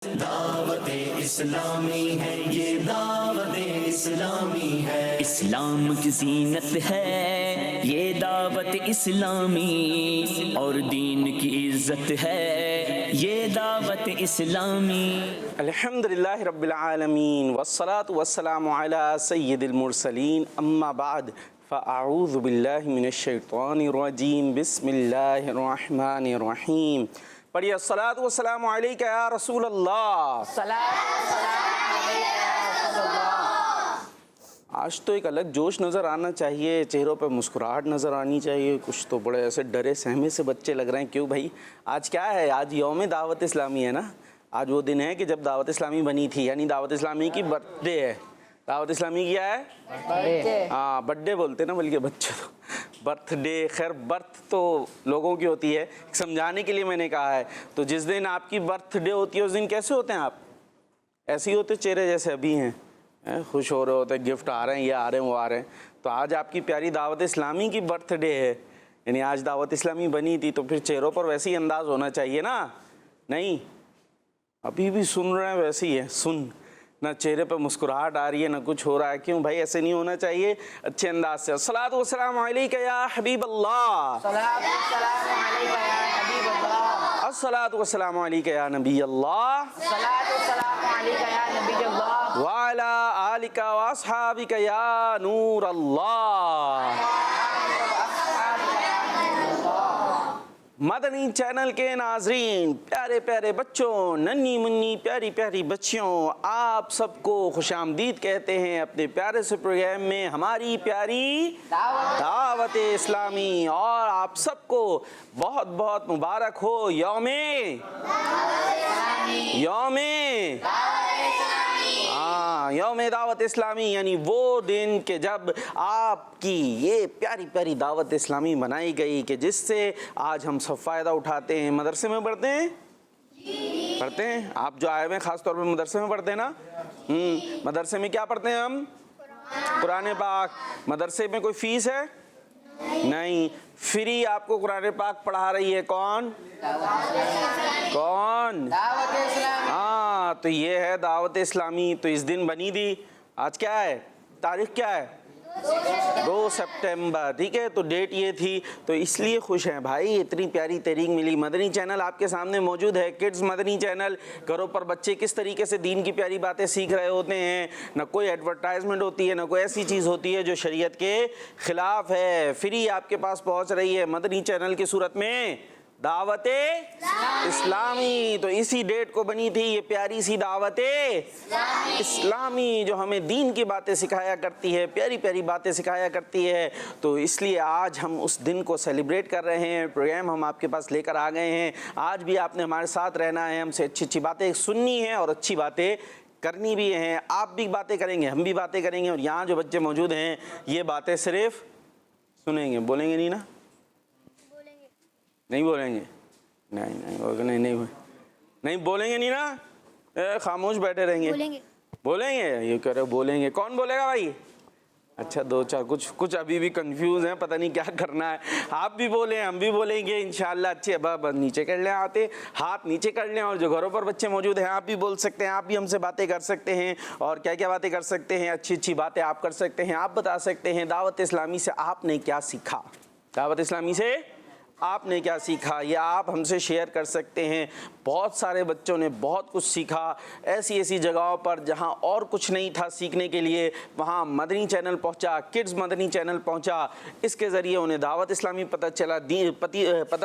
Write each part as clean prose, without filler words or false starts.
دعوت اسلامی ہے، یہ دعوت اسلامی ہے، اسلام کی زینت ہے یہ دعوت اسلامی، اور دین کی عزت ہے یہ دعوت اسلامی۔ الحمدللہ رب العالمین والصلاة والسلام علی سید المرسلین، اما بعد فاعوذ باللہ من الشیطان الرجیم، بسم اللہ الرحمن الرحیم۔ پڑھیے الصلاۃ والسلام علیک یا رسول اللہ۔ آج تو ایک الگ جوش نظر آنا چاہیے، چہروں پہ مسکراہٹ نظر آنی چاہیے۔ کچھ تو بڑے ایسے ڈرے سہمے سے بچے لگ رہے ہیں۔ کیوں بھائی، آج کیا ہے؟ آج یوم دعوت اسلامی ہے نا۔ آج وہ دن ہے کہ جب دعوت اسلامی بنی تھی، یعنی دعوت اسلامی کی برتھ ڈے ہے۔ دعوت اسلامی کیا ہے؟ ہاں، برتھ ڈے بولتے نا بلکہ بچے تو برتھ ڈے۔ خیر، برتھ تو لوگوں کی ہوتی ہے، سمجھانے کے لیے میں نے کہا ہے۔ تو جس دن آپ کی برتھ ڈے ہوتی ہے اس دن کیسے ہوتے ہیں آپ؟ ایسے ہی ہوتے چہرے جیسے ابھی ہیں، خوش ہو رہے ہوتے ہیں، گفٹ آ رہے ہیں، یہ آ رہے ہیں، وہ آ رہے ہیں۔ تو آج آپ کی پیاری دعوت اسلامی کی برتھ ڈے ہے، یعنی آج دعوت اسلامی بنی تھی، تو پھر چہروں پر ویسے ہی انداز ہونا چاہیے نا۔ نہیں، ابھی بھی سن رہے ہیں ویسے ہی ہے، سن نہ چہرے پہ مسکراہٹ آ رہی ہے نہ کچھ ہو رہا ہے۔ کیوں بھائی؟ ایسے نہیں ہونا چاہیے، اچھے انداز سے۔ الصلاۃ والسلام علیک یا حبیب اللہ، الصلاۃ والسلام علیک یا نبی اللہ، وعلی آلک واصحابک یا نور اللہ۔ مدنی چینل کے ناظرین، پیارے پیارے بچوں، ننھی منی پیاری پیاری بچیوں، آپ سب کو خوش آمدید کہتے ہیں اپنے پیارے سے پروگرام میں، ہماری پیاری دعوت اسلامی۔ اور آپ سب کو بہت بہت مبارک ہو یوم یوم دعوت اسلامی، یعنی وہ دن کہ جب آپ کی یہ پیاری پیاری دعوت اسلامی بنائی گئی، کہ جس سے آج ہم سب فائدہ اٹھاتے ہیں۔ مدرسے میں پڑھتے ہیں؟ پڑھتے ہیں؟ آپ جو آئے ہوئے ہیں خاص طور پہ مدرسے میں پڑھتے ہیں نا؟ مدرسے میں کیا پڑھتے ہیں ہم؟ قرآن پاک۔ مدرسے میں کوئی فیس ہے؟ نہیں، فری آپ کو قرآن پاک پڑھا رہی ہے کون؟ ہاں، تو یہ ہے دعوت اسلامی۔ تو اس دن بنی تھی، آج کیا ہے؟ تاریخ کیا ہے؟ 2 سپٹمبر، ٹھیک ہے؟ تو ڈیٹ یہ تھی، تو اس لیے خوش ہیں بھائی، اتنی پیاری تحریک ملی۔ مدنی چینل آپ کے سامنے موجود ہے، کڈز مدنی چینل۔ گھروں پر بچے کس طریقے سے دین کی پیاری باتیں سیکھ رہے ہوتے ہیں، نہ کوئی ایڈورٹائزمنٹ ہوتی ہے، نہ کوئی ایسی چیز ہوتی ہے جو شریعت کے خلاف ہے۔ فری آپ کے پاس پہنچ رہی ہے مدنی چینل کی صورت میں دعوت اسلامی۔ تو اسی ڈیٹ کو بنی تھی یہ پیاری سی دعوت اسلامی، جو ہمیں دین کی باتیں سکھایا کرتی ہے، پیاری پیاری باتیں سکھایا کرتی ہے۔ تو اس لیے آج ہم اس دن کو سیلیبریٹ کر رہے ہیں۔ پروگرام ہم آپ کے پاس لے کر آ گئے ہیں۔ آج بھی آپ نے ہمارے ساتھ رہنا ہے، ہم سے اچھی اچھی باتیں سننی ہیں اور اچھی باتیں کرنی بھی ہیں۔ آپ بھی باتیں کریں گے، ہم بھی باتیں کریں گے، اور یہاں جو بچے موجود ہیں یہ باتیں صرف سنیں گے، بولیں گے نہیں نا؟ نہیں بولیں گے؟ نہیں بولیں گے نہیں نا؟ خاموش بیٹھے رہیں گے؟ بولیں گے؟ یہ کہہ رہے بولیں گے۔ کون بولے گا بھائی؟ اچھا، 2-4 کچھ ابھی بھی کنفیوز ہیں، پتہ نہیں کیا کرنا ہے۔ آپ بھی بولیں، ہم بھی بولیں گے انشاءاللہ۔ اچھے بس نیچے کر لیں، آتے ہاتھ نیچے کر لیں، اور جو گھروں پر بچے موجود ہیں آپ بھی بول سکتے ہیں، آپ بھی ہم سے باتیں کر سکتے ہیں۔ اور کیا کیا باتیں کر سکتے ہیں؟ اچھی اچھی باتیں آپ کر سکتے ہیں، آپ بتا سکتے ہیں دعوت اسلامی سے آپ نے کیا سیکھا، دعوت اسلامی سے آپ نے کیا سیکھا، یہ آپ ہم سے شیئر کر سکتے ہیں۔ بہت سارے بچوں نے بہت کچھ سیکھا، ایسی جگہوں پر جہاں اور کچھ نہیں تھا سیکھنے کے لیے، وہاں مدنی چینل پہنچا، کڈز مدنی چینل پہنچا۔ اس کے ذریعے انہیں دعوت اسلامی پتہ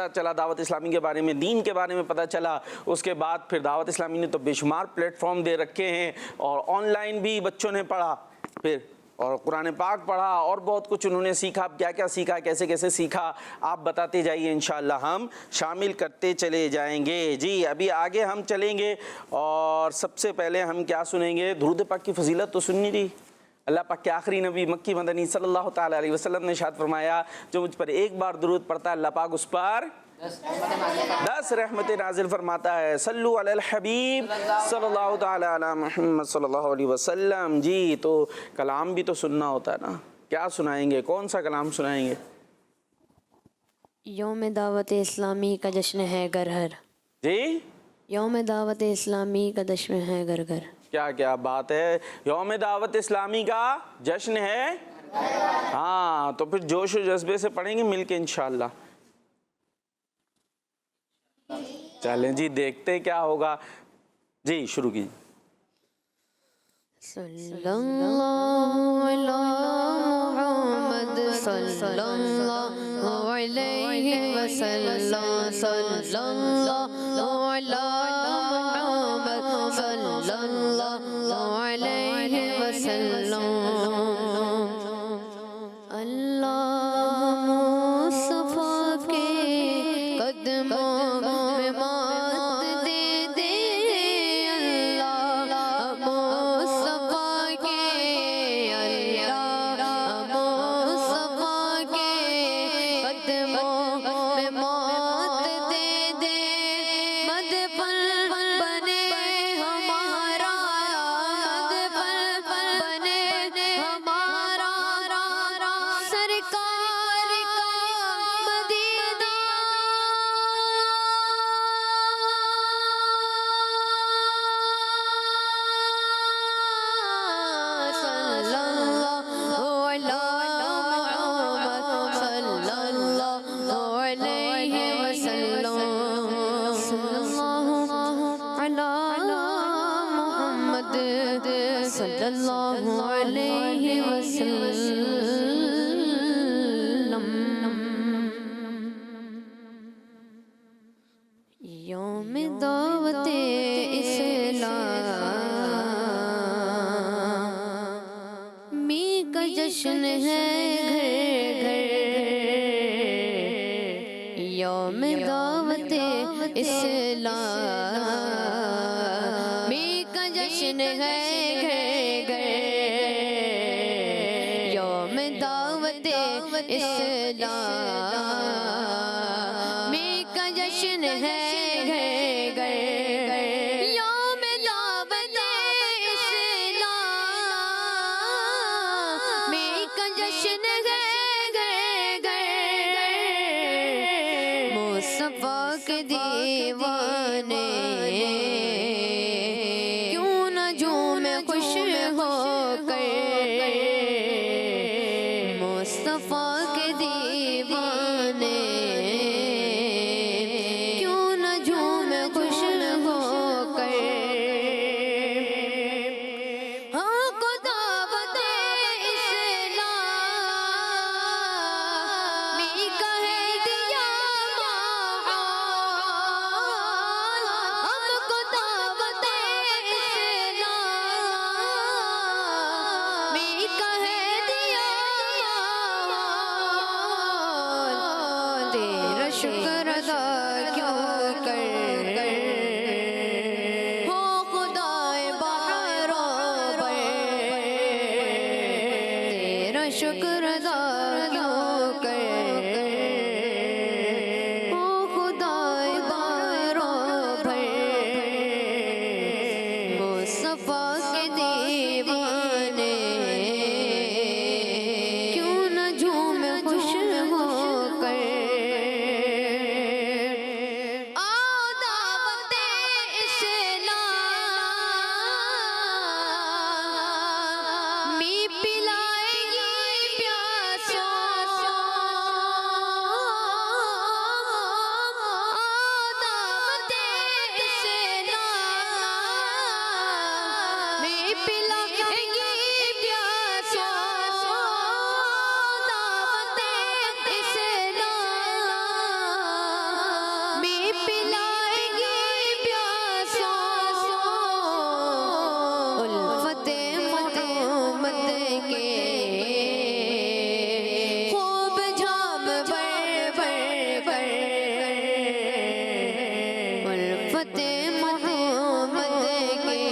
چلا، دعوت اسلامی کے بارے میں، دین کے بارے میں پتہ چلا۔ اس کے بعد پھر دعوت اسلامی نے تو بے شمار پلیٹ فارم دے رکھے ہیں، اور آن لائن بھی بچوں نے پڑھا، پھر اور قرآن پاک پڑھا، اور بہت کچھ انہوں نے سیکھا۔ کیا کیا سیکھا، کیسے کیسے سیکھا، آپ بتاتے جائیے، انشاءاللہ ہم شامل کرتے چلے جائیں گے۔ جی، ابھی آگے ہم چلیں گے، اور سب سے پہلے ہم کیا سنیں گے؟ درود پاک کی فضیلت تو سننی تھی۔ اللہ پاک کے آخری نبی مکی مدنی صلی اللہ تعالیٰ علیہ وسلم نے ارشاد فرمایا، جو مجھ پر ایک بار درود پڑھتا ہے اللہ پاک اس پر 10 رحمتیں نازل فرماتا ہے۔ صلو علی الحبیب صلی اللہ تعالیٰ علی محمد صلی اللہ علیہ وسلم۔ جی، تو کلام بھی تو سننا ہوتا ہے نا۔ کیا سنائیں گے؟ کون سا کلام سنائیں گے؟ یوم دعوت اسلامی کا جشن ہے گھر ہر۔ جی، یوم دعوت اسلامی کا جشن ہے گھر گھر. کیا کیا بات ہے, یوم دعوت اسلامی کا جشن ہے. ہاں تو پھر جوش و جذبے سے پڑھیں گے مل کے انشاءاللہ. چلیں جی دیکھتے کیا ہوگا. جی شروع کیجیے. صلی اللہ علی محمد صلی اللہ علیہ وسلم. صلی اللہ علی محمد صلی اللہ علیہ وسلم. اللہ مصطفیٰ کے قدموں میں مات دے دے. اللہ مصطفیٰ کے, اللہ مصطفیٰ کے قدموں میں مات دے دے. مد پل بنے ہمارا, مد پل بنے ہمارا سرکار کا مدینہ. صلی اللہ علی محمد صلی اللہ علیہ وسلم. صلی اللہ علی محمد صلی اللہ علیہ وسلم. یوم دعوت اسلامی کا جشن ہے گھر گھر. یوم دعوت اسلامی کا جشن ہے گھر گھر. یوم دعوت اسلامی کا جشن ہے گھر گھر. یوم دعوت اسلامی کا جشن ہے گھر گھر. مصطفیٰ کے دیوانے کیوں نہ جھومے خوش ہو کر. مصطفیٰ کے دیوانے کیوں نہ جھومے خوش ہو کر. ہاں کو دعوت اسلامی کا ہے دیا ماحول. ہم کو دعوت اسلامی کا ہے دیا ماحول. تیرا شکر ادا کیوں کر ہو خدائے بہاروں پر. تیرا شکر ادا کیوں کر ہو خدائے بہاروں پر. مصطفیٰ کے دیوانے کیوں نہ جھومے خوش ہو کر. آؤ دعوت اسلامی پلائے گی پیاسوں. آؤ دعوت اسلامی پلائے گی پیاسوں. دعوت اسلامی پلائے گی پیاسوں. الفت محمد کے خوب جھام بر بر بر. الفت محمد کے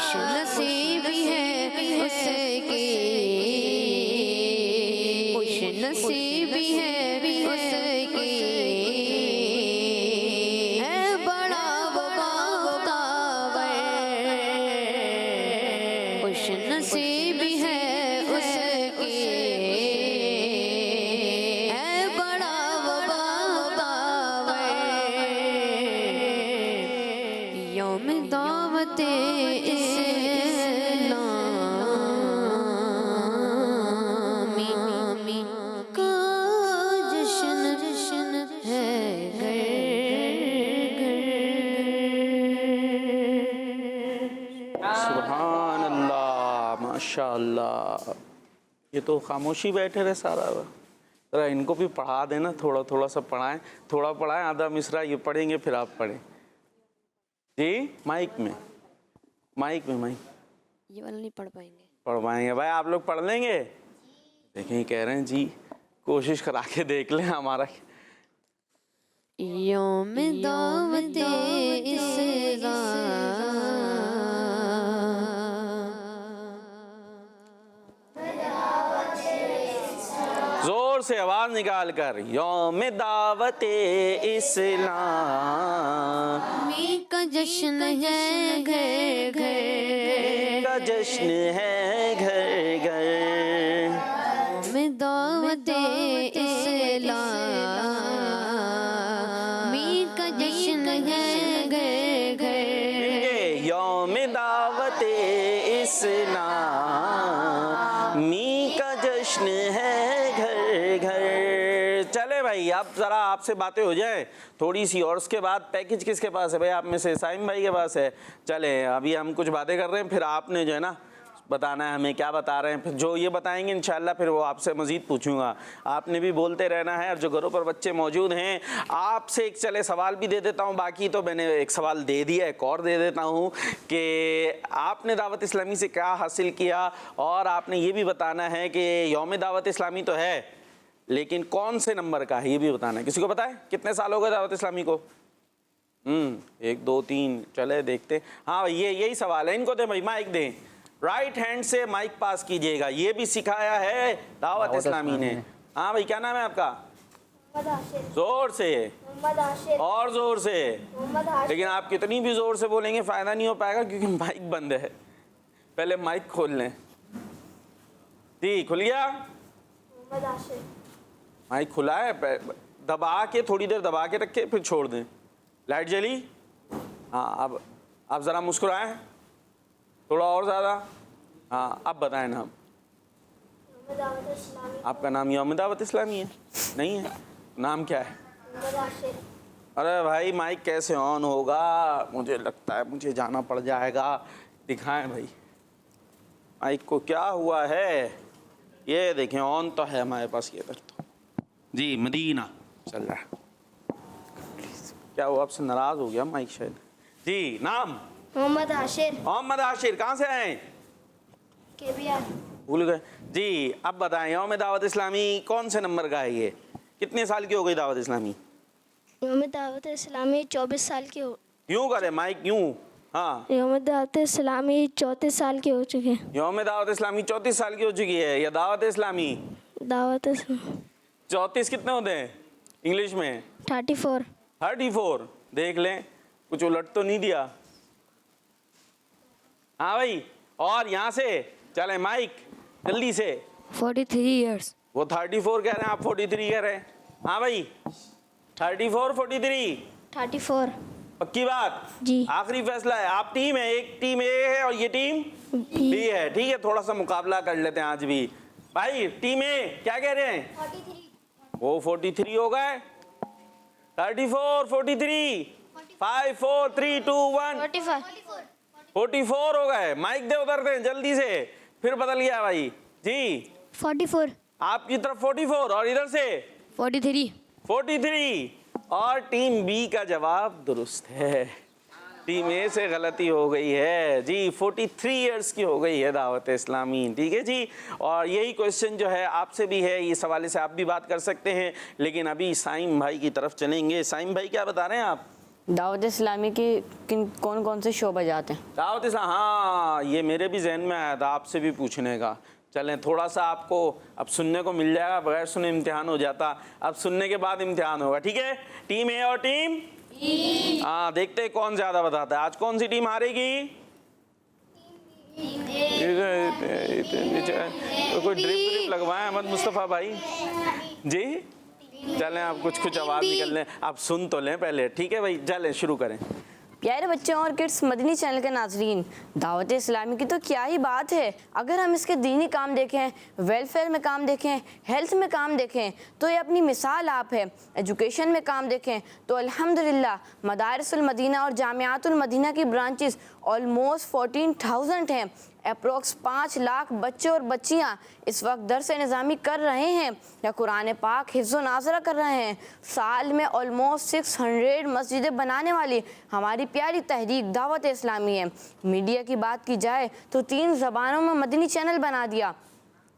خوش نصیب ہے اس کی، خوش نصیب ہے اس کی، ہے بڑا بختور، خوش نصیب ہے اس کی، ہے بڑا بختور، یوم دعوت اسلامی کا جشن ہے سبحان اللہ، ماشاء اللہ. یہ تو خاموشی بیٹھے رہے سارا. ذرا ان کو بھی پڑھا دینا، تھوڑا تھوڑا سا پڑھائیں، تھوڑا پڑھائیں، آدھا مصرع یہ پڑھیں گے پھر آپ پڑھیں. جی مائک میں مائک. یہ والا نہیں پڑھ پائیں گے. پڑھوائیں گے بھائی، آپ لوگ پڑھ لیں گے. دیکھیں یہ کہہ رہے ہیں جی کوشش کرا کے دیکھ لیں ہمارا. یوم دعوت زور سے آواز نکال کر، یوم دعوت اسلام کا جشن ہے گھر گھر، کا جشن ہے گھر گھر، یوم دعوت اسلامی کا جشن ہے گھر گھر، یوم دعوت اسلامی کا جشن ہے گھر گھر. چلے بھائی اب ذرا آپ سے باتیں ہو جائیں تھوڑی سی، اور اس کے بعد پیکج کس کے پاس ہے بھائی؟ آپ میں سے سائم بھائی کے پاس ہے. چلیں ابھی ہم کچھ باتیں کر رہے ہیں، پھر آپ نے جو ہے نا بتانا ہے ہمیں کیا بتا رہے ہیں. پھر جو یہ بتائیں گے انشاءاللہ پھر وہ آپ سے مزید پوچھوں گا. آپ نے بھی بولتے رہنا ہے، اور جو گھروں پر بچے موجود ہیں آپ سے ایک چلے سوال بھی دے دیتا ہوں. باقی تو میں نے ایک سوال دے دیا، ایک اور دے دیتا ہوں کہ آپ نے دعوت اسلامی سے کیا حاصل کیا، اور آپ نے یہ بھی بتانا ہے کہ یوم دعوت اسلامی تو ہے لیکن کون سے نمبر کا ہے یہ بھی بتانا ہے. کسی کو پتہ ہے کتنے سال ہو گئے دعوت اسلامی کو؟ 1 2 3 چلے دیکھتے. ہاں بھائی یہی سوال ہے. ان کو دیں بھائی مائک دیں، رائٹ ہینڈ سے مائک پاس کیجئے گا. یہ بھی سکھایا ہے دعوت اسلامی نے. ہاں بھائی کیا نام ہے آپ کا؟ زور سے اور زور سے. لیکن آپ کتنی بھی زور سے بولیں گے فائدہ نہیں ہو پائے گا کیونکہ مائک بند ہے. پہلے مائک کھول لیں. جی کھل گیا مائک؟ کھلا ہے. دبا کے تھوڑی دیر دبا کے رکھے پھر چھوڑ دیں. لائٹ جلی؟ ہاں اب ذرا مسکرائیں تھوڑا اور زیادہ. ہاں اب بتائیں نام. آپ کا نام یوم دعوت اسلامی ہے؟ نہیں ہے. نام کیا ہے؟ ارے بھائی مائک کیسے آن ہوگا؟ مجھے لگتا ہے مجھے جانا پڑ جائے گا. دکھائیں بھائی مائک کو کیا ہوا ہے. یہ دیکھیں آن تو ہے ہمارے پاس. یہ ادھر تو جی مدینہ چل رہا ہے. کیا وہ آپ سے ناراض ہو گیا مائک شاید؟ جی نام؟ محمد عاشر. محمد عاشر. کہاں سے آئے؟ بھول گئے. جی اب بتائیں یوم دعوت اسلامی کون سے نمبر کا ہے؟ یہ کتنے سال کی ہو گئی دعوت اسلامی؟ یوم دعوت اسلامی 24 سال کی ہو. یوں کرے مائک یوں. ہاں یوم دعوت اسلامی 34 سال کی ہو چکی ہے. یوم دعوت اسلامی 34 سال کی ہو چکی ہے. یا دعوت اسلامی دعوت اسلامی 34 کتنے ہوتے ہیں انگلش میں؟ 34. 34. دیکھ لیں کچھ الٹ تو نہیں دیا. ہاں بھائی اور یہاں سے چلیں مائک جلدی سے. 43 ایئرس. وہ 34 کہہ رہے ہیں، آپ 43 کہہ رہے ہیں. ہاں بھائی 34 43 34. پکی بات؟ جی. آخری فیصلہ ہے. آپ ٹیم ہے، ایک ٹیم اے ہے اور یہ ٹیم بی ہے. ٹھیک ہے تھوڑا سا مقابلہ کر لیتے ہیں آج بھی. بھائی ٹیم اے کیا کہہ رہے ہیں؟ 43. وہ 43 ہو گئے. 34 43 5 4 3 2 1 44 ہو گئے. مائک دے ادھر دیں جلدی سے. پھر بدل گیا بھائی. جی 44. آپ کی طرف 44 اور ادھر سے 43 اور ٹیم بی کا جواب درست ہے. ٹیم اے سے غلطی ہو گئی ہے. جی 43 ایئرس کی ہو گئی ہے دعوت اسلامی. ٹھیک ہے جی. اور یہی کوشچن جو ہے آپ سے بھی ہے، اس حوالے سے آپ بھی بات کر سکتے ہیں. لیکن ابھی سائم بھائی کی طرف چلیں گے. سائم بھائی کیا بتا رہے ہیں آپ؟ دعوت اسلامی کی کون کون سے شعبہ جات ہیں؟ دعوت اسلام، ہاں یہ میرے بھی ذہن میں آیا تھا آپ سے بھی پوچھنے کا. چلیں تھوڑا سا آپ کو اب سننے کو مل جائے گا، بغیر سنے امتحان ہو جاتا، اب سننے کے بعد امتحان ہوگا. ٹھیک ہے، ٹیم اے اور ٹیم ہاں دیکھتے ہیں کون زیادہ بتاتا ہے. آج کون سی ٹیم ہارے گی؟ کوئی ڈرپ لگوائیں احمد مصطفیٰ بھائی جی. چلیں آپ کچھ آواز نکل لیں، آپ سن تو لیں پہلے. ٹھیک ہے بھائی، چلیں شروع کریں. پیارے بچوں اور کڈس مدنی چینل کے ناظرین، دعوت اسلامی کی تو کیا ہی بات ہے. اگر ہم اس کے دینی کام دیکھیں، ویلفیئر میں کام دیکھیں، ہیلتھ میں کام دیکھیں تو یہ اپنی مثال آپ ہے. ایجوکیشن میں کام دیکھیں تو الحمدللہ مدارس المدینہ اور جامعات المدینہ کی برانچز آلموسٹ 14,000 ہیں. اپروکس 5 لاکھ بچے اور بچیاں اس وقت درس نظامی کر رہے ہیں یا قرآن پاک حفظ و ناظرہ کر رہے ہیں. سال میں آلموسٹ 600 مسجدیں بنانے والی ہماری پیاری تحریک دعوت اسلامی ہے. میڈیا کی بات کی جائے تو 3 زبانوں میں مدنی چینل بنا دیا،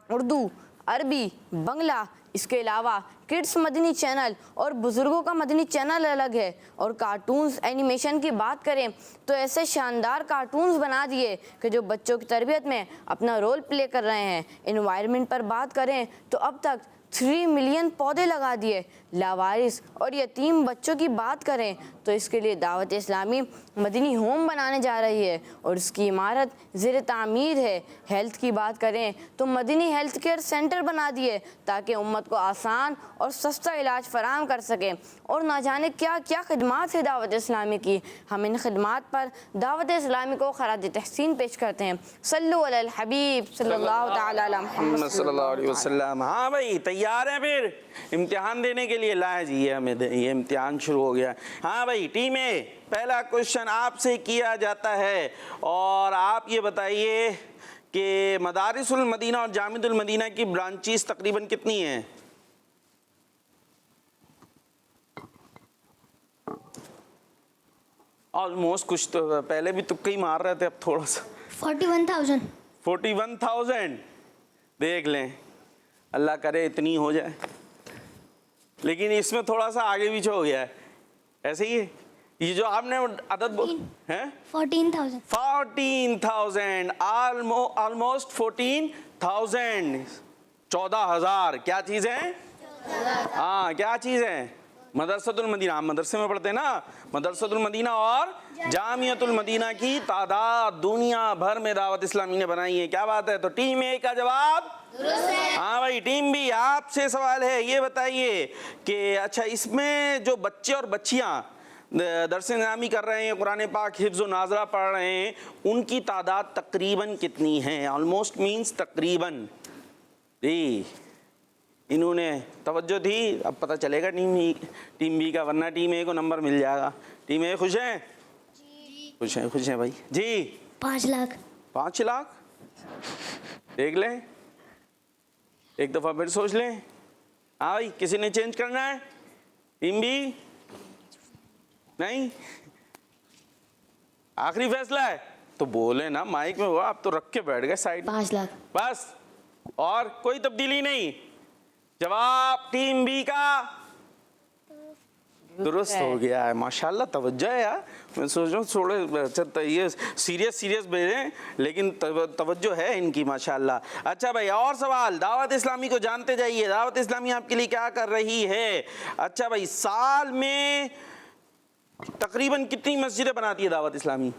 اردو، عربی، بنگلہ. اس کے علاوہ کڈس مدنی چینل اور بزرگوں کا مدنی چینل الگ ہے. اور کارٹونز اینیمیشن کی بات کریں تو ایسے شاندار کارٹونز بنا دیے کہ جو بچوں کی تربیت میں اپنا رول پلے کر رہے ہیں. انوائرمنٹ پر بات کریں تو اب تک 3 ملین پودے لگا دیے. لاوارث اور یتیم بچوں کی بات کریں تو اس کے لیے دعوت اسلامی مدنی ہوم بنانے جا رہی ہے اور اس کی عمارت زیر تعمیر ہے. ہیلتھ کی بات کریں تو مدنی ہیلتھ کیئر سینٹر بنا دیے تاکہ امت کو آسان اور سستا علاج فراہم کر سکیں. اور نہ جانے کیا کیا خدمات ہے دعوت اسلامی کی. ہم ان خدمات پر دعوت اسلامی کو خراج تحسین پیش کرتے ہیں. صلو علی الحبیب صلی اللہ تعالی علی محمد صلی اللہ علیہ وسلم. ہاں بھائی تیار ہیں پھر امتحان دینے کے لیے؟ لائے جی یہ امتحان شروع ہو گیا. ہاں بھائی ٹیم اے، پہلا کوشچن آپ سے کیا جاتا ہے اور آپ یہ بتائیے کہ مدارس المدینہ اور جامعۃ المدینہ کی برانچیز تقریباً کتنی ہیں؟ آلموسٹ کچھ تو پہلے بھی تکے ہی مار رہے تھے، اب تھوڑا سا 41,000. 41,000. دیکھ لیں، اللہ کرے اتنی ہو جائے. لیکن اس میں تھوڑا سا آگے پیچھے ہو گیا ہے. ایسے ہی ہے یہ جو آپ نے عدد ہیں 14,000. 14,000 آلموسٹ 14,000 14,000 کیا چیز ہے؟ ہاں کیا چیز ہے؟ مدرسۃ المدینہ. ہم مدرسے میں پڑھتے ہیں نا. مدرسۃ المدینہ اور جامعۃ المدینہ کی تعداد دنیا بھر میں دعوت اسلامی نے بنائی ہے. کیا بات ہے؟ تو ٹیم اے کا جواب ہاں بھائی. ٹیم بی، آپ سے سوال ہے، یہ بتائیے کہ اچھا اس میں جو بچے اور بچیاں درس نظامی کر رہے ہیں، قرآن پاک حفظ و ناظرہ پڑھ رہے ہیں، ان کی تعداد تقریباً کتنی ہے؟ آلموسٹ مینس تقریباً. جی انہوں نے توجہ دی. اب پتہ چلے گا ٹیم بی کا، ورنہ ٹیم اے کو نمبر مل جائے گا. ٹیم اے خوش ہیں؟ خوش ہیں بھائی. جی 5 لاکھ. 5 لاکھ. دیکھ لیں ایک دفعہ پھر سوچ لیں. ہاں بھائی کسی نے چینج کرنا ہے؟ ٹیم بی نہیں؟ آخری فیصلہ ہے تو بولے نا مائک میں. ہوا آپ تو رکھ کے بیٹھ گئے سائڈ. 5 لاکھ بس اور کوئی تبدیلی نہیں. جواب ٹیم بی کا درست ہو گیا ہے. ماشاءاللہ توجہ ہے یار. میں سوچ رہا ہوں تھوڑے یہ سیریس بھیجیں لیکن توجہ ہے ان کی ماشاءاللہ. اچھا بھائی اور سوال. دعوت اسلامی کو جانتے جائیے. دعوت اسلامی آپ کے لیے کیا کر رہی ہے؟ اچھا بھائی سال میں تقریباً کتنی مسجدیں بناتی ہے دعوت اسلامی؟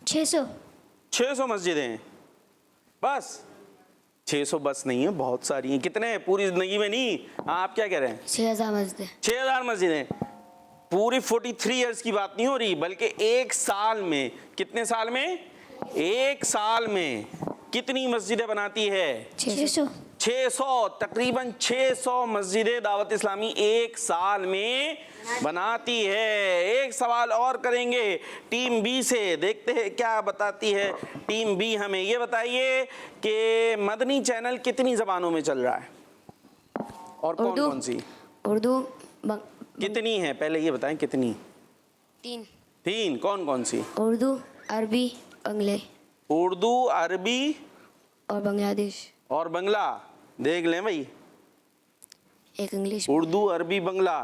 600 مسجدیں. بس 600 بس نہیں ہے، بہت ساری ہیں. کتنے ہیں پوری زندگی میں؟ نہیں. ہاں آپ کیا کہہ رہے ہیں؟ 6,000 مسجد. 6,000 مسجدیں. پوری 43 ایئرس کی بات نہیں ہو رہی بلکہ ایک سال میں. کتنے سال میں؟ ایک سال میں کتنی مسجدیں بناتی ہے؟ 600. تقریباً 600 مسجدیں دعوت اسلامی ایک سال میں بناتی ہے. ایک سوال اور کریں گے ٹیم بی سے، دیکھتے ہیں کیا بتاتی ہے ٹیم بی. ہمیں یہ بتائیے کہ مدنی چینل کتنی زبانوں میں چل رہا ہے اور کون کون سی؟ اردو کتنی ہے پہلے یہ بتائیں کتنی؟ 3. کون کون سی؟ اردو، عربی، بنگلے. اردو، عربی اور بنگلہ دیش اور بنگلہ. دیکھ لیں بھائی، ایک انگلش. اردو، عربی، بنگلہ.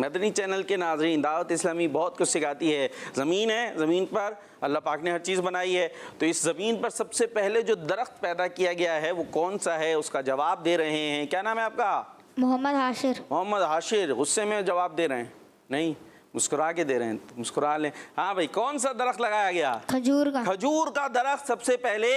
مدنی چینل کے ناظرین، دعوت اسلامی بہت کچھ سکھاتی ہے. زمین ہے، زمین پر اللہ پاک نے ہر چیز بنائی ہے. تو اس زمین پر سب سے پہلے جو درخت پیدا کیا گیا ہے وہ کون سا ہے، اس کا جواب دے رہے ہیں. کیا نام ہے آپ کا؟ محمد حاشر. محمد حاشر. غصے میں جواب دے رہے ہیں؟ نہیں، مسکرا کے دے رہے ہیں. تو مسکرا لیں. ہاں بھائی، کون سا درخت لگایا گیا؟ کھجور کا. کھجور کا درخت سب سے پہلے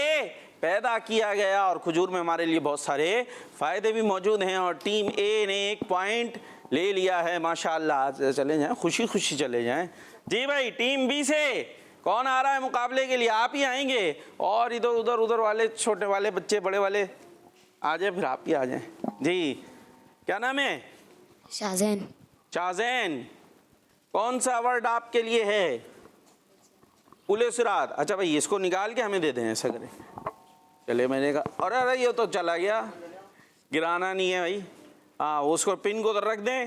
پیدا کیا گیا. اور کھجور میں ہمارے لیے بہت سارے فائدے بھی موجود ہیں. اور ٹیم اے نے 1 پوائنٹ لے لیا ہے ماشاءاللہ. چلے جائیں، خوشی خوشی چلے جائیں. جی بھائی، ٹیم بی سے کون آ رہا ہے مقابلے کے لیے؟ آپ ہی آئیں گے. اور ادھر والے چھوٹے والے بچے، بڑے والے آ جائیں، پھر آپ ہی آ جائیں. جی کیا نام ہے؟ شاہزین. شاہزین. کون سا ورڈ آپ کے لیے ہے؟ پل صراط. اچھا بھائی، اس کو نکال کے ہمیں دے دیں. ایسا کریں. چلے، میں نے کہا ارے یہ تو چلا گیا، گرانا نہیں ہے بھائی. ہاں، اس کو پن کو ادھر رکھ دیں،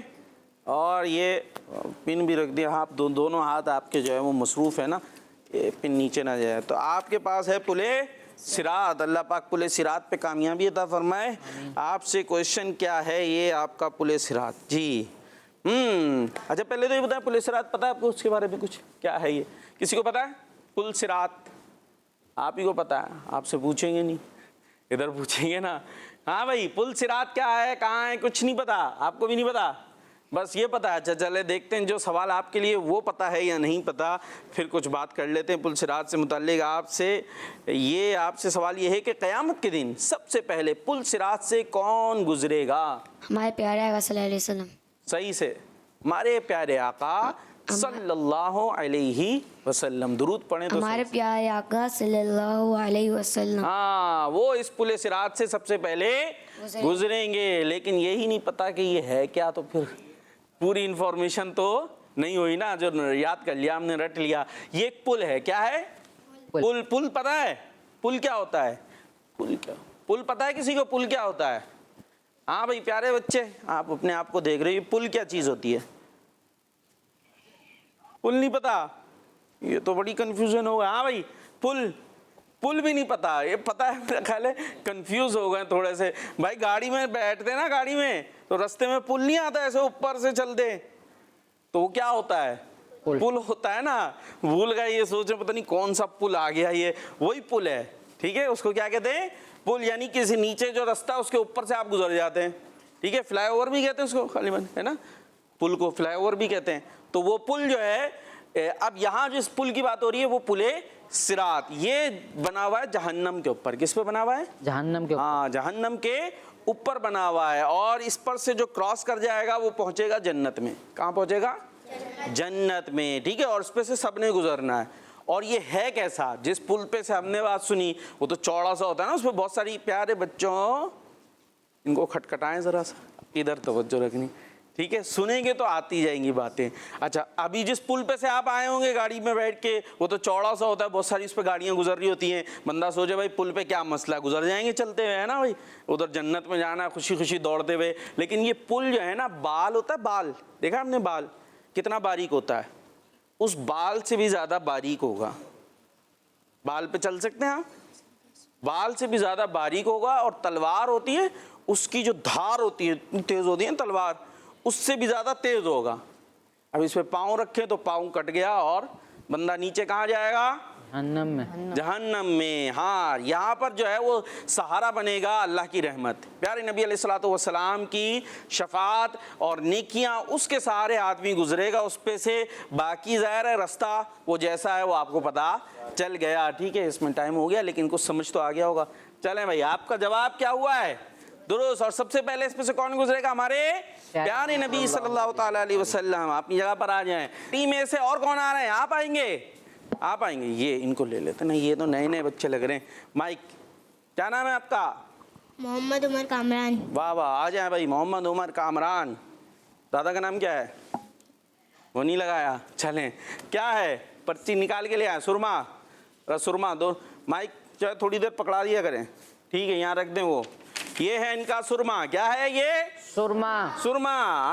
اور یہ پن بھی رکھ دیں. آپ دونوں ہاتھ آپ کے جو ہے وہ مصروف ہے نا، یہ پن نیچے نہ جائے. تو آپ کے پاس ہے پل صراط. اللہ پاک پل صراط پہ کامیابی عطا فرمائے. آپ سے کویشچن کیا ہے؟ یہ آپ کا پل صراط. جی اچھا، پہلے تو یہ بتائیں، پل صراط پتہ ہے آپ کو؟ اس کے بارے میں کچھ کیا ہے؟ یہ کسی کو پتہ ہے پل صراط؟ آپ ہی کو پتہ ہے، آپ سے پوچھیں گے نہیں، ادھر پوچھیں گے نا. ہاں بھائی، پل صراط کیا ہے، کہاں ہے؟ کچھ نہیں پتا آپ کو؟ بھی نہیں پتا، بس یہ پتا ہے. اچھا چلے دیکھتے ہیں جو سوال آپ کے لیے وہ پتا ہے یا نہیں پتا، پھر کچھ بات کر لیتے ہیں پل صراط سے متعلق. آپ سے سوال یہ ہے کہ قیامت کے دن سب سے پہلے پل صراط سے کون گزرے گا؟ ہمارے پیارے آقا صلی اللہ علیہ وسلم. صحیح سے، ہمارے پیارے آقا صلی اللہ علیہ وسلم. درود پڑھیں تو ہمارے پیارے آقا صلی اللہ علیہ وسلم. ہاں، وہ اس پل صراط سے سب سے پہلے گزریں گے. لیکن یہی نہیں پتا کہ یہ ہے کیا. تو پھر پوری انفارمیشن تو نہیں ہوئی نا، جو یاد کر لیا ہم نے، رٹ لیا. یہ ایک پل ہے. کیا ہے؟ پل پتا ہے پل کیا ہوتا ہے؟ پل پتا ہے کسی کو پل کیا ہوتا ہے؟ ہاں بھائی پیارے بچے، آپ اپنے آپ کو دیکھ رہے ہو، پل کیا چیز ہوتی ہے؟ پل نہیں پتا؟ یہ تو بڑی کنفیوژن ہوگا. ہاں بھائی، پل بھی نہیں پتا. یہ پتا ہے، میرا خیال ہے کنفیوز ہو گئے تھوڑے سے. بھائی گاڑی میں بیٹھتے نا، گاڑی میں تو رستے میں پل نہیں آتا ایسے اوپر سے چلتے، تو وہ کیا ہوتا ہے؟ پل ہوتا ہے نا. بھول گئے، یہ سوچے پتہ نہیں کون سا پل آ گیا. یہ وہی پل ہے. ٹھیک ہے، اس کو کیا کہتے ہیں؟ پل. یعنی کسی نیچے جو رستہ اس کے اوپر سے آپ گزر جاتے ہیں. ٹھیک ہے، فلائی اوور بھی کہتے ہیں اس کو غالباً، ہے نا، پل کو فلائی اوور بھی کہتے ہیں. تو وہ پل جو ہے، اب یہاں جس پل کی بات ہو رہی ہے وہ پل صراط. یہ بنا ہوا ہے جہنم کے اوپر. کس پہ بنا ہوا ہے؟ جہنم کے اوپر. ہاں، جہنم کے اوپر بنا ہوا ہے. اور اس پر سے جو کراس کر جائے گا وہ پہنچے گا جنت میں. کہاں پہنچے گا؟ جنت میں. ٹھیک ہے، اور اس پہ سے سب نے گزرنا ہے. اور یہ ہے کیسا؟ جس پل پہ سے ہم نے بات سنی وہ تو چوڑا سا ہوتا ہے نا، اس پہ بہت ساری. پیارے بچوں، ان کو کھٹکھٹائیں ذرا سا، ادھر توجہ رکھنی. ٹھیک ہے، سنیں گے تو آتی جائیں گی باتیں. اچھا، ابھی جس پل پہ سے آپ آئے ہوں گے گاڑی میں بیٹھ کے، وہ تو چوڑا سا ہوتا ہے، بہت ساری اس پہ گاڑیاں گزر رہی ہوتی ہیں. بندہ سوچے بھائی پل پہ کیا مسئلہ، گزر جائیں گے چلتے ہوئے، ہے نا بھائی، ادھر جنت میں جانا ہے خوشی خوشی دوڑتے ہوئے. لیکن یہ پل جو ہے نا، بال ہوتا ہے، بال دیکھا ہم نے، بال کتنا باریک ہوتا ہے، اس بال سے بھی زیادہ باریک ہوگا. بال پہ چل سکتے ہیں آپ؟ بال سے بھی زیادہ باریک ہوگا. اور تلوار ہوتی ہے، اس کی جو دھار ہوتی ہے، تیز ہوتی ہے تلوار، اس سے بھی زیادہ تیز ہوگا. اب اس پہ پاؤں رکھے تو پاؤں کٹ گیا اور بندہ نیچے کہاں جائے گا؟ جہنم میں. جہنم میں. ہاں، یہاں پر جو ہے وہ سہارا بنے گا اللہ کی رحمت. پیارے نبی علیہ الصلوۃ والسلام کی شفاعت اور نیکیاں، اس کے سہارے آدمی گزرے گا اس پہ سے. باقی ظاہر ہے رستہ وہ جیسا ہے وہ آپ کو پتہ چل گیا. ٹھیک ہے، اس میں ٹائم ہو گیا لیکن کچھ سمجھ تو آ گیا ہوگا. چلیں بھائی، آپ کا جواب کیا ہوا ہے؟ درست. اور سب سے پہلے اس پہ سے کون گزرے گا؟ ہمارے پیارے نبی صلی اللہ تعالیٰ علیہ وسلم. اپنی جگہ پر آ جائیں. ٹیم اے سے اور کون آ رہے ہیں؟ آپ آئیں گے؟ آپ آئیں گے. یہ ان کو لے لیتے نا، یہ تو نئے نئے بچے لگ رہے ہیں. مائک، کیا نام ہے آپ کا؟ محمد عمر کامران. واہ واہ، آ جائیں بھائی. محمد عمر کامران. دادا کا نام کیا ہے؟ وہ نہیں لگایا. چلیں، کیا ہے؟ پرچی نکال کے لے آئے. سرما دو. مائک جو ہے تھوڑی دیر پکڑا دیا کریں. ٹھیک ہے، یہاں رکھ دیں. وہ یہ ہے ان کا سرما. کیا ہے یہ؟ سرما.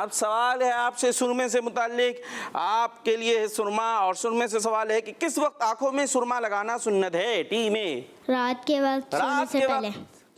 اب سوال ہے آپ سے سرمے سے متعلق. آپ کے لیے ہے سرما، اور سرمے سے سوال ہے کہ کس وقت آنکھوں میں سرما لگانا سنت ہے؟ ٹیم اے، رات کے وقت سونے سے پہلے.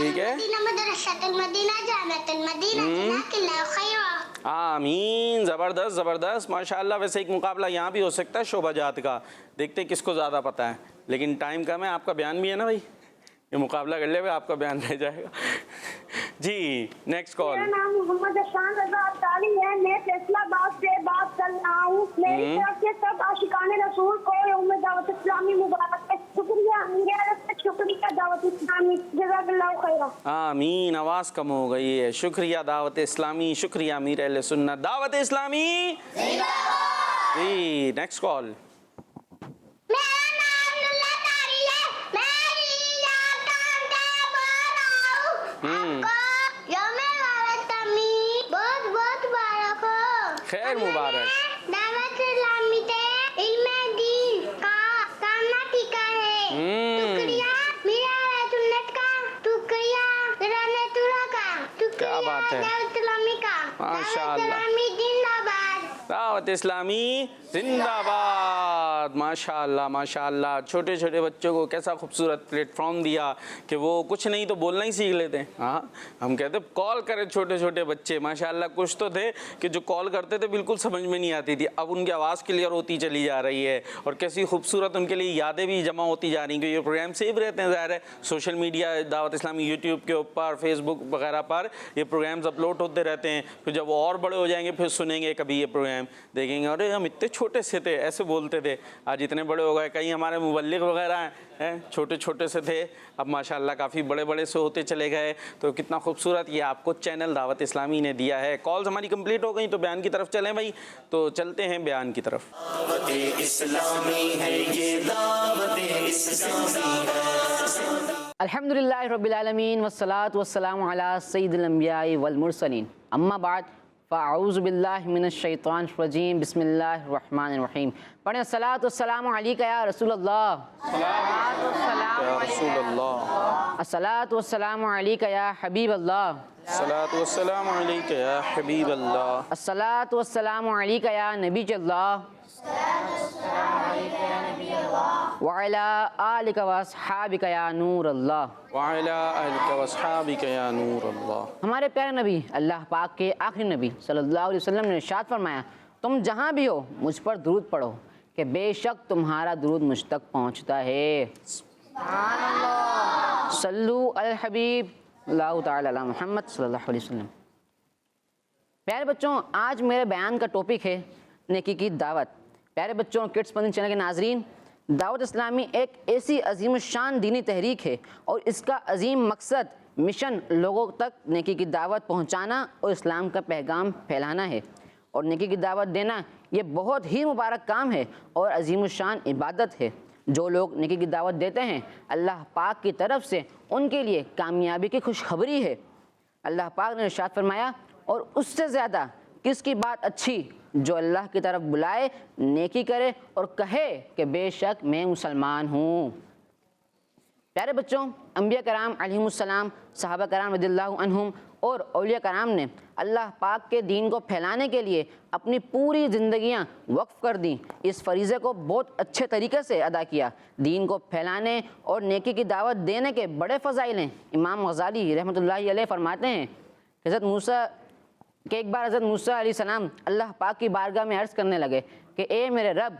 ٹھیک ہے. مدرسۃ المدینہ جامعۃ المدینہ جزاک اللہ خیرا. آمین. زبردست زبردست ماشاءاللہ. ویسے ایک مقابلہ یہاں بھی ہو سکتا ہے شعبہ جات کا, دیکھتے ہیں کس کو زیادہ پتہ ہے, لیکن ٹائم کم ہے. آپ کا بیان بھی ہے نا بھائی, یہ مقابلہ کر لے ہوئے آپ کا بیان رہ جائے گا. جی نیکسٹ کال. میرا نام محمد افشان رضا اطاری ہے, میں فیصلہ آباد سے بات کر رہا ہوں. میری طرف سے سب عاشقان رسول کو یوم دعوت اسلامی مبارک ہے. شکریہ شکریہ دعوت اسلامی, جزاک اللہ خیرا. آمین. آواز کم ہو گئی ہے. شکریہ دعوت اسلامی, شکریہ امیر اہل سنت. دعوت اسلامی جی. Next call. خیر مبارک. دعوت اسلامی تے علم دین کا سامنا ٹھیکا ہے. شکریہ میرا سنت کا, شکریہ رحمتullah کا, کیا بات ہے, دعوت اسلامی کا. ماشاءاللہ. دعوت اسلامی زندہ باد. ماشاءاللہ ماشاءاللہ. چھوٹے چھوٹے بچوں کو کیسا خوبصورت پلیٹ فارم دیا کہ وہ کچھ نہیں تو بولنا ہی سیکھ لیتے ہیں. ہاں ہم کہتے کال کرے چھوٹے چھوٹے بچے, ماشاءاللہ کچھ تو تھے کہ جو کال کرتے تھے بالکل سمجھ میں نہیں آتی تھی, اب ان کی آواز کلیئر ہوتی چلی جا رہی ہے, اور کیسی خوبصورت ان کے لیے یادیں بھی جمع ہوتی جا رہی ہیں. کہ یہ پروگرام سیو رہتے ہیں, ظاہر ہے سوشل میڈیا دعوت اسلامی یوٹیوب کے اوپر, فیس بک وغیرہ پر یہ پروگرامز اپلوڈ ہوتے رہتے ہیں. پھر جب وہ اور بڑے ہو جائیں گے پھر سنیں گے کبھی یہ پروگرام, دیکھیں گے ارے ہم اتنے چھوٹے سے تھے, ایسے بولتے تھے, آج اتنے بڑے ہو گئے. کئی ہمارے مبلغ وغیرہ ہیں چھوٹے چھوٹے سے تھے, اب ماشاءاللہ کافی بڑے بڑے سے ہوتے چلے گئے. تو کتنا خوبصورت یہ آپ کو چینل دعوت اسلامی نے دیا ہے. کالز ہماری کمپلیٹ ہو گئیں تو بیان کی طرف چلیں بھائی, تو چلتے ہیں بیان کی طرف. دعوت اسلامی ہے یہ, دعوت اسلامی ہے. الحمدللہ رب العالمین والصلاة والسلام علی سید الانبیاء والمرسلین. اما بعد فاعوذ باللہ من الشیطان الرجیم. بسم اللہ الرحمن الرحیم. پڑھیں الصلاۃ والسلام علیکہ یا رسول اللہ. یا رسول اللہ. الصلاۃ والسلام علیکہ یا حبیب اللہ. الصلاۃ والسلام علیکہ یا حبیب اللہ. الصلاۃ والسلام علیکہ یا نبی اللہ. وعلی آلک واصحابک یا نور اللہ. وعلی آلک واصحابک یا نور اللہ. ہمارے پیارے نبی اللہ پاک کے آخری نبی صلی اللہ علیہ وسلم نے ارشاد فرمایا, تم جہاں بھی ہو مجھ پر درود پڑھو کہ بے شک تمہارا درود مجھ تک پہنچتا ہے. سبحان اللہ. صلو علی الحبیب اللہ تعالی علی محمد صلی اللہ علیہ وسلم. پیارے بچوں, آج میرے بیان کا ٹاپک ہے نیکی کی دعوت. پیارے بچوں, کڈس مدنی چینل کے ناظرین, دعوت اسلامی ایک ایسی عظیم الشان دینی تحریک ہے اور اس کا عظیم مقصد مشن لوگوں تک نیکی کی دعوت پہنچانا اور اسلام کا پیغام پھیلانا ہے. اور نیکی کی دعوت دینا یہ بہت ہی مبارک کام ہے اور عظیم الشان عبادت ہے. جو لوگ نیکی کی دعوت دیتے ہیں اللہ پاک کی طرف سے ان کے لیے کامیابی کی خوشخبری ہے. اللہ پاک نے ارشاد فرمایا, اور اس سے زیادہ کس کی بات اچھی جو اللہ کی طرف بلائے, نیکی کرے اور کہے کہ بے شک میں مسلمان ہوں. پیارے بچوں, انبیاء کرام علیہم السلام, صحابہ کرام رضی اللہ عنہم اور اولیاء کرام نے اللہ پاک کے دین کو پھیلانے کے لیے اپنی پوری زندگیاں وقف کر دیں. اس فریضے کو بہت اچھے طریقے سے ادا کیا. دین کو پھیلانے اور نیکی کی دعوت دینے کے بڑے فضائل ہیں. امام غزالی رحمۃ اللہ علیہ فرماتے ہیں کہ ایک بار حضرت موسیٰ علیہ السلام اللہ پاک کی بارگاہ میں عرض کرنے لگے کہ اے میرے رب,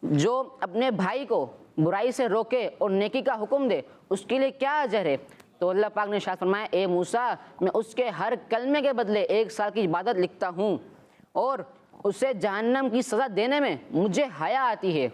جو اپنے بھائی کو برائی سے روکے اور نیکی کا حکم دے اس کے لیے کیا اجر ہے؟ تو اللہ پاک نے ارشاد فرمایا, اے موسیٰ, میں اس کے ہر کلمے کے بدلے 1 سال کی عبادت لکھتا ہوں اور اسے جہنم کی سزا دینے میں مجھے حیا آتی ہے.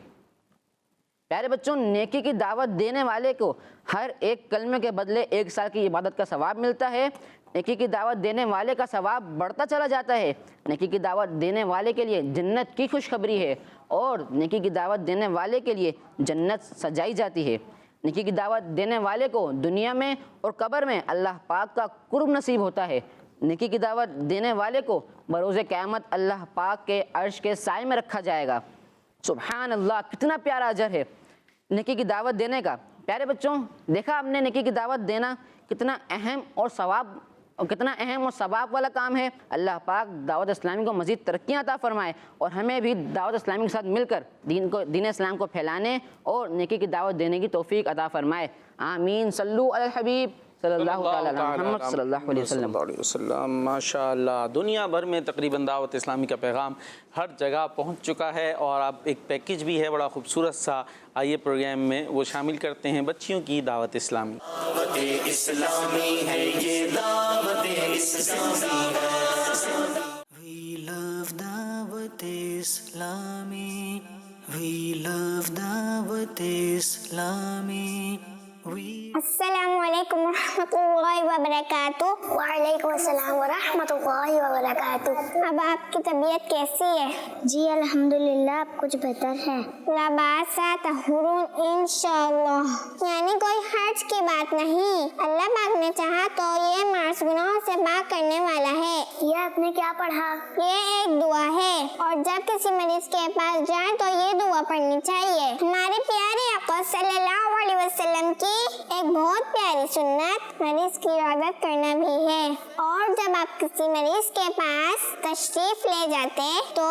پیارے بچوں, نیکی کی دعوت دینے والے کو ہر ایک کلمے کے بدلے 1 سال کی عبادت کا ثواب ملتا ہے. نیکی کی دعوت دینے والے کا ثواب بڑھتا چلا جاتا ہے. نیکی کی دعوت دینے والے کے لیے جنت کی خوشخبری ہے اور نیکی کی دعوت دینے والے کے لیے جنت سجائی جاتی ہے. نیکی کی دعوت دینے والے کو دنیا میں اور قبر میں اللہ پاک کا قرب نصیب ہوتا ہے. نیکی کی دعوت دینے والے کو بروز قیامت اللہ پاک کے عرش کے سائے میں رکھا جائے گا. سبحان اللہ, کتنا پیارا اجر ہے نیکی کی دعوت دینے کا. پیارے بچوں, دیکھا آپ نے نیکی کی دعوت دینا کتنا اہم اور ثواب والا کام ہے. اللہ پاک دعوت اسلامی کو مزید ترقیاں عطا فرمائے اور ہمیں بھی دعوت اسلامی کے ساتھ مل کر دین اسلام کو پھیلانے اور نیکی کی دعوت دینے کی توفیق عطا فرمائے. آمین. صلو علی الحبیب صلی اللہ تعالیٰ علی محمد صلی اللہ علیہ وسلم. ماشاء اللہ. دنیا بھر میں تقریباً دعوت اسلامی کا پیغام ہر جگہ پہنچ چکا ہے اور اب ایک پیکیج بھی ہے بڑا خوبصورت سا. آئیے پروگرام میں وہ شامل کرتے ہیں بچیوں کی دعوت اسلامی. دعوت اسلامی ہے یہ دعوت اسلامی ہے. We love دعوت اسلامی. We love دعوت اسلامی. السلام علیکم ورحمۃ اللہ وبرکاتہ. وعلیکم السلام ورحمۃ اللہ وبرکاتہ. اب آپ کی طبیعت کیسی ہے؟ جی الحمدللہ اب کچھ بہتر ہے. لباسا طہور انشاءاللہ، یعنی کوئی حرج کی بات نہیں. اللہ پاک نے چاہا تو یہ معاص گناہوں سے پاک کرنے والا ہے. یہ آپ نے کیا پڑھا؟ یہ ایک دعا ہے اور جب کسی مریض کے پاس جائے تو یہ دعا پڑھنی چاہیے. ہمارے پیارے آقا صلی اللہ علیہ وسلم کی ایک بہت پیاری سنت مریض کی عیادت کرنا بھی ہے. اور جب آپ کسی مریض کے پاس تشریف لے جاتے تو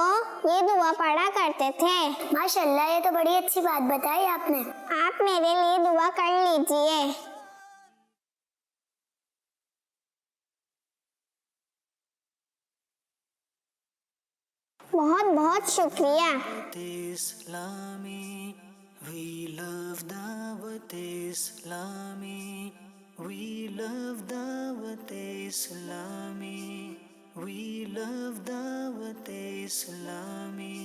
یہ دعا پڑھا کرتے تھے. ماشاءاللہ یہ تو بڑی اچھی بات بتائی آپ نے. آپ میرے لیے دعا کر لیجئے. بہت بہت شکریہ. اسلامی. We love دعوت اسلامی. We love دعوت اسلامی. We love دعوت اسلامی.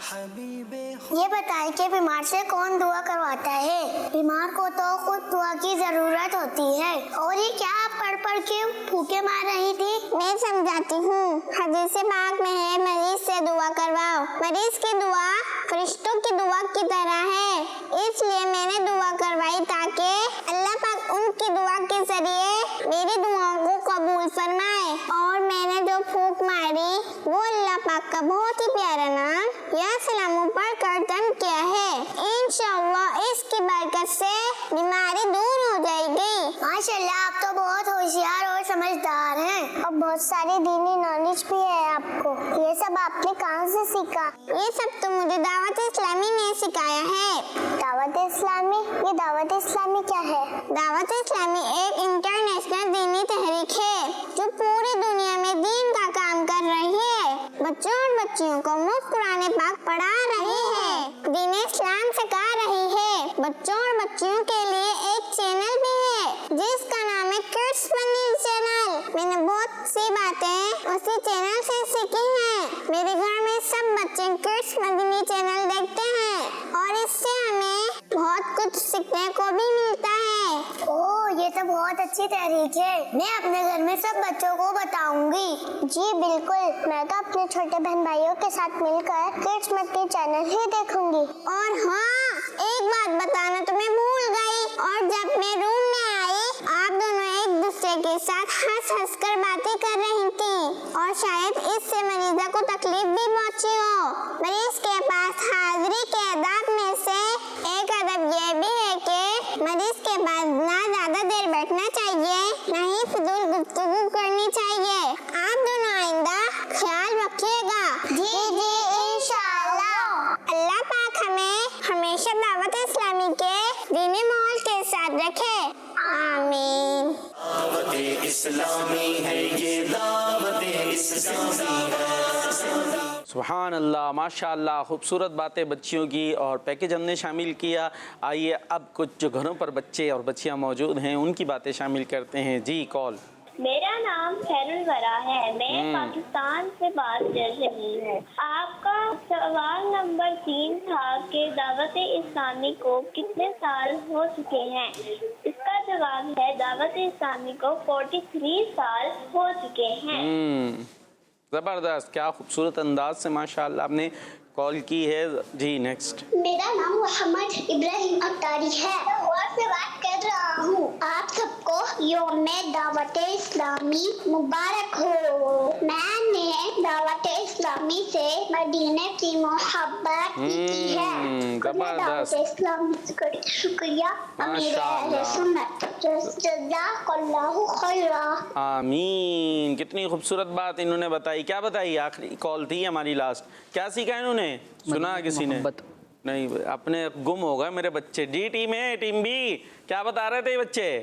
حبیب. یہ بتائیں کہ بیمار سے کون دعا کرواتا ہے؟ بیمار کو تو خود دعا کی ضرورت ہوتی ہے. اور یہ کیا آپ پڑھ پڑھ کے پھوکے مار رہی تھی؟ میں سمجھاتی ہوں. حدیث پاک میں ہے مریض سے دعا کرواؤ. مریض کی دعا فرشتوں کی دعا کی طرح ہے. اس لیے میں نے دعا کروائی تاکہ اللہ پاک ان کی دعا کے ذریعے میری دعاؤں کو قبول فرمائے. اور میں نے جو پھونک ماری وہ اللہ پاک کا بہت ہی پیارا نام یا سلام پڑھ کر دم کیا ہے. انشاءاللہ اس کی برکت سے بیماری دور ہو جائے گی. ماشاءاللہ آپ تو بہت ہوشیار اور سمجھدار ہیں اور بہت ساری دینی نالج بھی ہے آپ کو. یہ سب آپ نے کہاں سے سیکھا؟ یہ سب تو مجھے دعوت اسلامی نے سکھایا ہے. دعوت اسلامی؟ یہ دعوت اسلامی کیا ہے؟ دعوت اسلامی ایک انٹرنیشنل دینی تحریک ہے جو پوری دنیا میں دین کا کام کر رہی ہے. بچوں اور بچیوں کو مفت قرآن پاک پڑھا رہی ہے. دین اسلام سکھا رہی ہے. بچوں اور بچیوں کے لیے ایک چینل بھی ہے جس کا نام ہے کڈس فنی چینل. میں نے بہت سی باتیں اسی چینل سے سیکھی ہیں. میرے گھر میں سب بچے کڈس مدنی چینل دیکھتے ہیں اور اس سے ہمیں بہت کچھ سیکھنے کو بھی ملتا ہے. اوہ یہ تو بہت اچھی تحریک ہے. میں اپنے گھر میں سب بچوں کو بتاؤں گی. جی بالکل. میں تو اپنے چھوٹے بہن بھائیوں کے ساتھ مل کر کڈس مدنی چینل ہی دیکھوں گی. اور ہاں ایک بات بتانا تو میں بھول گئی. اور جب میں روم میں آئی آپ دونوں ایک دوسرے کے ساتھ ہنس ہنس کر باتیں کر رہی تھی اور شاید اس سے مریضہ کو تکلیف بھی پہنچی ہو. مریض کے پاس حاضری کے آداب میں سے ایک ادب یہ بھی ہے کہ مریض کے پاس نہ زیادہ دیر بیٹھنا چاہیے نہ ہی فضول گفتگو کرنی چاہیے. آپ دونوں آئندہ خیال رکھیے گا. جی جی انشاءاللہ. اللہ پاک ہمیں ہمیشہ دعوت اسلامی کے دینی ماحول کے ساتھ رکھے. آمین. دعوت اسلامی ہے یہ دعوت اسلامی ہے. سبحان اللہ ماشاء اللہ. خوبصورت باتیں بچیوں کی اور پیکیج ہم نے شامل کیا. آئیے اب کچھ جو گھروں پر بچے اور بچیاں موجود ہیں ان کی باتیں شامل کرتے ہیں. جی کال. میرا نام خیر الورا ہے. میں پاکستان سے بات کر رہی ہوں. آپ کا سوال نمبر 3 تھا کہ دعوت اسلامی کو کتنے سال ہو چکے ہیں. اس کا جواب ہے دعوت اسلامی کو 43 سال ہو چکے ہیں. زبردست. کیا خوبصورت انداز سے ماشاء اللہ آپ نے کال کی ہے. جی نیکسٹ. میرا نام محمد ابراہیم اختاری ہے. لاہور سے بات کر رہا ہوں. آپ سب کو یوم دعوت اسلامی مبارک ہو. میں نے دعوت اسلامی سے مدینے کی محبت کی ہے. دعوت اسلامی کا شکریہ. امیر اہل سنت جزاک اللہ خیرا. آمین. کتنی خوبصورت بات انہوں نے بتائی. کیا بتائی؟ آخری کال تھی ہماری لاسٹ. کیا سیکھا انہوں نے؟ سنا کسی نے؟ نہیں اپنے گم ہو گئے میرے بچے. ڈی ٹیم ہے, ٹیم بی, کیا بتا رہے تھے یہ بچے؟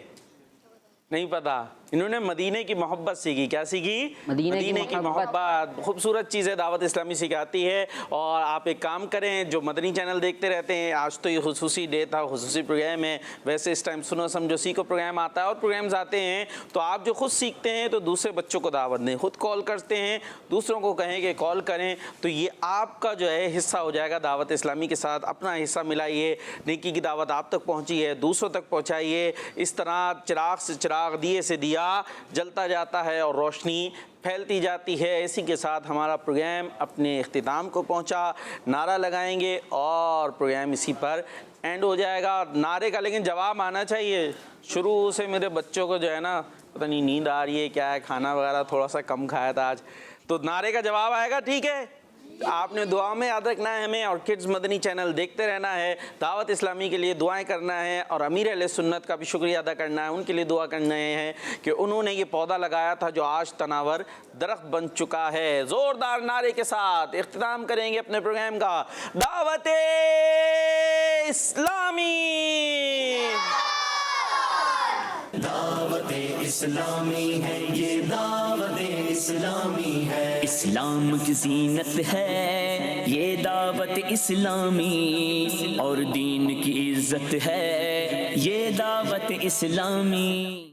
نہیں پتا. انہوں نے مدینے کی محبت سیکھی. کیا سیکھی؟ مدینے کی محبت. خوبصورت چیزیں دعوت اسلامی سکھاتی ہے. اور آپ ایک کام کریں, جو مدنی چینل دیکھتے رہتے ہیں, آج تو یہ خصوصی ڈے تھا, خصوصی پروگرام ہے. ویسے اس ٹائم سنو سمجھو سیکھو پروگرام آتا ہے اور پروگرامز آتے ہیں, تو آپ جو خود سیکھتے ہیں تو دوسرے بچوں کو دعوت دیں. خود کال کرتے ہیں, دوسروں کو کہیں کہ کال کریں, تو یہ آپ کا جو ہے حصہ ہو جائے گا دعوت اسلامی کے ساتھ. اپنا حصہ ملائیے. نیکی کی دعوت آپ تک پہنچی ہے, دوسروں تک پہنچائیے. اس طرح چراغ سے چراغ, دیے سے دیا جلتا جاتا ہے اور روشنی پھیلتی جاتی ہے. اسی کے ساتھ ہمارا پروگرام اپنے اختتام کو پہنچا. نعرہ لگائیں گے اور پروگرام اسی پر اینڈ ہو جائے گا. نعرے کا لیکن جواب آنا چاہیے. شروع سے میرے بچوں کو جو ہے نا پتہ نہیں نیند آ رہی ہے کیا ہے, کھانا وغیرہ تھوڑا سا کم کھایا تھا آج, تو نعرے کا جواب آئے گا. ٹھیک ہے, آپ نے دعا میں یاد رکھنا ہے ہمیں, اور کڈز مدنی چینل دیکھتے رہنا ہے. دعوت اسلامی کے لیے دعائیں کرنا ہے, اور امیر اہل سنت کا بھی شکریہ ادا کرنا ہے. ان کے لیے دعا کرنا ہے کہ انہوں نے یہ پودا لگایا تھا جو آج تناور درخت بن چکا ہے. زوردار نعرے کے ساتھ اختتام کریں گے اپنے پروگرام کا. دعوت اسلامی, دعوت اسلامی ہے یہ, دعوت اسلامی ہے. اسلام کی زینت ہے یہ دعوت اسلامی, اور دین کی عزت ہے یہ دعوت اسلامی.